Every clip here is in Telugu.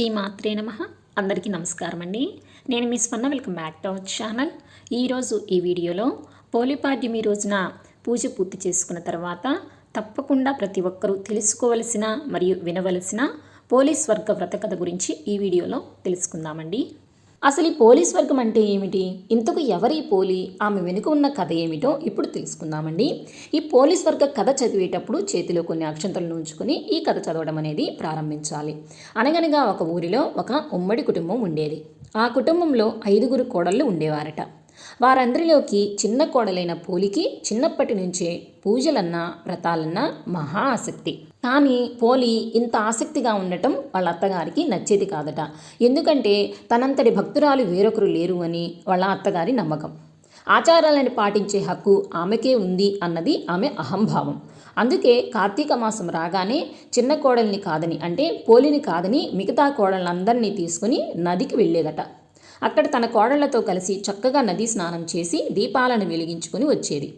శ్రీమాత్రే నమః. అందరికీ నమస్కారం అండి. నేను మీ స్పందన. Welcome back to our channel. ఈరోజు ఈ వీడియోలో పోలిపాడ్యమి రోజున పూజ పూర్తి చేసుకున్న తర్వాత తప్పకుండా ప్రతి ఒక్కరూ తెలుసుకోవలసిన మరియు వినవలసిన పోలీస్ వర్గ వ్రత కథ గురించి ఈ వీడియోలో తెలుసుకుందామండి. అసలు ఈ పోలీస్ వర్గం అంటే ఏమిటి, ఇంతకు ఎవరి పోలి, ఆమె వెనుక ఉన్న కథ ఏమిటో ఇప్పుడు తెలుసుకుందామండి. ఈ పోలీస్ వర్గ కథ చదివేటప్పుడు చేతిలో కొన్ని అక్షంతలను ఉంచుకొని ఈ కథ చదవడం అనేది ప్రారంభించాలి. అనగనగా ఒక ఊరిలో ఒక ఉమ్మడి కుటుంబం ఉండేది. ఆ కుటుంబంలో 5 కోడళ్ళు ఉండేవారట. వారందరిలోకి చిన్న కోడలైన పోలికి చిన్నప్పటి నుంచే పూజలన్నా వ్రతాలన్నా మహా ఆసక్తి. కానీ పోలి ఇంత ఆసక్తిగా ఉండటం వాళ్ళ అత్తగారికి నచ్చేది కాదట. ఎందుకంటే తనంతటి భక్తురాలు వేరొకరు లేరు అని వాళ్ళ అత్తగారి నమ్మకం. ఆచారాలను పాటించే హక్కు ఆమెకే ఉంది అన్నది ఆమె అహంభావం. అందుకే కార్తీక మాసం రాగానే చిన్న కోడల్ని కాదని, అంటే పోలిని కాదని మిగతా కోడళ్ళందరినీ తీసుకుని నదికి వెళ్ళేదట. అక్కడ తన కోడళ్లతో కలిసి చక్కగా నదీ స్నానం చేసి దీపాలను వెలిగించుకుని వచ్చేది.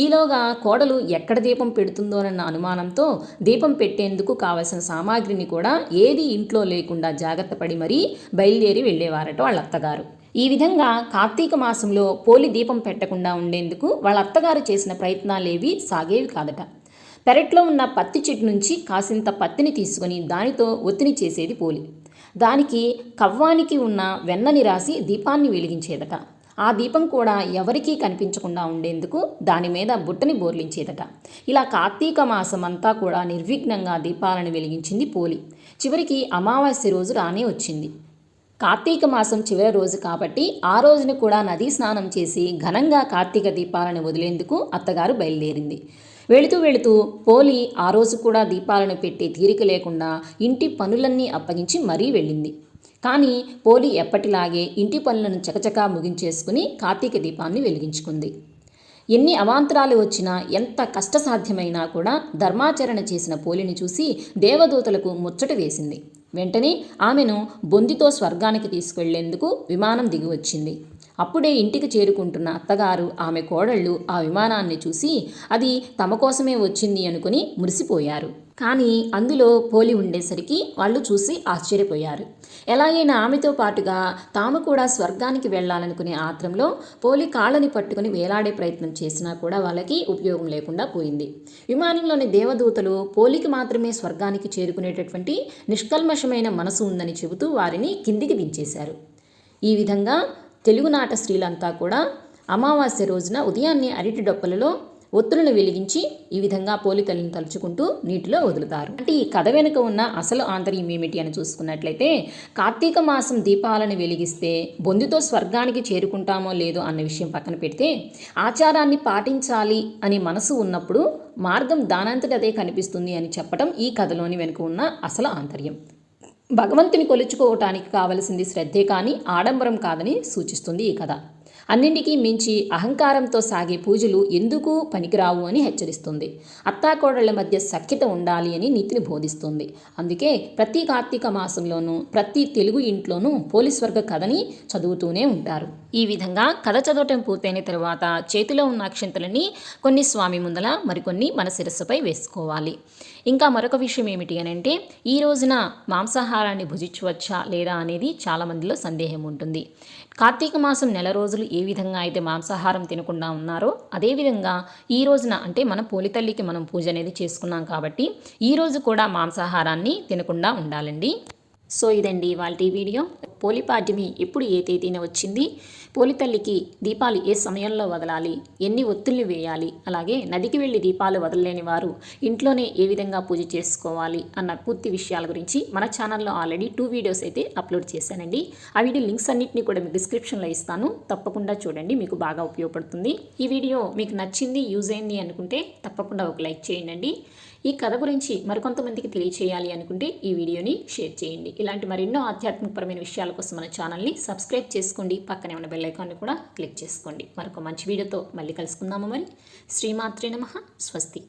ఈలోగా కోడలు ఎక్కడ దీపం పెడుతుందోనన్న అనుమానంతో దీపం పెట్టేందుకు కావలసిన సామాగ్రిని కూడా ఏది ఇంట్లో లేకుండా జాగ్రత్త పడి మరీ బయలుదేరి వెళ్ళేవారట వాళ్ళ అత్తగారు. ఈ విధంగా కార్తీక మాసంలో పోలి దీపం పెట్టకుండా ఉండేందుకు వాళ్ళ అత్తగారు చేసిన ప్రయత్నాలేవి సాగేవి కాదట. పెరట్లో ఉన్న పత్తి చెట్టు నుంచి కాసింత పత్తిని తీసుకుని దానితో ఒత్తిడి చేసేది పోలి. దానికి కవ్వానికి ఉన్న వెన్నని రాసి దీపాన్ని వెలిగించేదట. ఆ దీపం కూడా ఎవరికీ కనిపించకుండా ఉండేందుకు దాని మీద బుట్టని బోర్లించేదట. ఇలా కార్తీక మాసం అంతా కూడా నిర్విఘ్నంగా దీపాలను వెలిగించింది పోలి. చివరికి అమావాస్య రోజు రానే వచ్చింది. కార్తీక మాసం చివరి రోజు కాబట్టి ఆ రోజున కూడా నదీ స్నానం చేసి ఘనంగా కార్తీక దీపాలను వదిలేందుకు అత్తగారు బయలుదేరింది. వెళుతూ పోలి ఆ రోజు కూడా దీపాలను పెట్టి తీరిక లేకుండా ఇంటి పనులన్నీ అప్పగించి మరీ వెళ్ళింది. కానీ పోలి ఎప్పటిలాగే ఇంటి పనులను చకచకా ముగించేసుకుని కార్తీక దీపాన్ని వెలిగించుకుంది. ఎన్ని అవాంతరాలు వచ్చినా, ఎంత కష్టసాధ్యమైనా కూడా ధర్మాచరణ చేసిన పోలిని చూసి దేవదూతలకు ముచ్చట వేసింది. వెంటనే ఆమెను బొందితో స్వర్గానికి తీసుకెళ్లేందుకు విమానం దిగి వచ్చింది. అప్పుడే ఇంటికి చేరుకుంటున్న అత్తగారు, ఆమె కోడళ్ళు ఆ విమానాన్ని చూసి అది తమ కోసమే వచ్చింది అనుకుని మురిసిపోయారు. కానీ అందులో పోలి ఉండేసరికి వాళ్ళు చూసి ఆశ్చర్యపోయారు. ఎలాగైనా ఆమెతో పాటుగా తాము కూడా స్వర్గానికి వెళ్ళాలనుకునే ఆత్రంలో పోలి కాళ్ళని పట్టుకుని వేలాడే ప్రయత్నం చేసినా కూడా వాళ్ళకి ఉపయోగం లేకుండా పోయింది. విమానంలోని దేవదూతలు పోలికి మాత్రమే స్వర్గానికి చేరుకునేటటువంటి నిష్కల్మషమైన మనసు ఉందని చెబుతూ వారిని కిందికి దించేశారు. ఈ విధంగా తెలుగునాట స్త్రీలంతా కూడా అమావాస్య రోజున ఉదయాన్నే అరటి డొప్పలలో ఒత్తులను వెలిగించి ఈ విధంగా పోలి తల్లిని తలుచుకుంటూ నీటిలో వదులుతారు. అంటే ఈ కథ వెనుక ఉన్న అసలు ఆంతర్యం ఏమిటి అని చూసుకున్నట్లయితే, కార్తీక మాసం దీపాలను వెలిగిస్తే బొందుతో స్వర్గానికి చేరుకుంటామో లేదో అన్న విషయం పక్కన పెడితే, ఆచారాన్ని పాటించాలి అని మనసు ఉన్నప్పుడు మార్గం దానంతటి అదే కనిపిస్తుంది అని చెప్పడం ఈ కథలోని వెనుక ఉన్న అసలు ఆంతర్యం. భగవంతుని కొలుచుకోవటానికి కావలసింది శ్రద్ధే కానీ ఆడంబరం కాదని సూచిస్తుంది ఈ కథ. అన్నింటికీ మించి అహంకారంతో సాగే పూజలు ఎందుకు పనికిరావు అని హెచ్చరిస్తుంది. అత్తాకోడళ్ల మధ్య సఖ్యత ఉండాలి అని నీతిని బోధిస్తుంది. అందుకే ప్రతి కార్తీక మాసంలోనూ ప్రతి తెలుగు ఇంట్లోనూ పోలీస్ వర్గ కథని చదువుతూనే ఉంటారు. ఈ విధంగా కథ చదవటం పూర్తయిన తర్వాత చేతిలో ఉన్న అక్షంతలని కొన్ని స్వామి ముందల, మరికొన్ని మన శిరస్సుపై వేసుకోవాలి. ఇంకా మరొక విషయం ఏమిటి అని అంటే, ఈ రోజున మాంసాహారాన్ని భుజించవచ్చా లేదా అనేది చాలామందిలో సందేహం ఉంటుంది. కార్తీక మాసం నెల రోజులు ఏ విధంగా అయితే మాంసాహారం తినకుండా ఉన్నారో, అదేవిధంగా ఈ రోజున అంటే మన పోలితల్లికి మనం పూజ అనేది చేసుకున్నాం కాబట్టి ఈ రోజు కూడా మాంసాహారాన్ని తినకుండా ఉండాలండి. సో ఇదండి ఇవాల్టి వీడియో. పోలిపాడ్యమి ఎప్పుడు ఏ తేదీన వచ్చింది, పోలితల్లికి దీపాలు ఏ సమయంలో వదలాలి, ఎన్ని ఒత్తుల్ని వేయాలి, అలాగే నదికి వెళ్ళి దీపాలు వదలలేని వారు ఇంట్లోనే ఏ విధంగా పూజ చేసుకోవాలి అన్న పూర్తి విషయాల గురించి మన ఛానల్లో ఆల్రెడీ 2 వీడియోస్ అయితే అప్లోడ్ చేశానండి. ఆ వీడియో లింక్స్ అన్నింటినీ కూడా మీకు డిస్క్రిప్షన్లో ఇస్తాను, తప్పకుండా చూడండి, మీకు బాగా ఉపయోగపడుతుంది. ఈ వీడియో మీకు నచ్చింది, యూజ్ అయింది అనుకుంటే తప్పకుండా ఒక లైక్ చేయండి. ఈ కథ గురించి మరికొంతమందికి తెలియచేయాలి అనుకుంటే ఈ వీడియోని షేర్ చేయండి. ఇలాంటి మరెన్నో ఆధ్యాత్మికపరమైన విషయాల కోసం మన ఛానల్ని సబ్స్క్రైబ్ చేసుకోండి. పక్కనే ఉన్న బెల్ ఐకాన్ని కూడా క్లిక్ చేసుకోండి. మరొక మంచి వీడియోతో మళ్ళీ కలుసుకుందాము. మరి శ్రీమాత్రే నమః. స్వస్తి.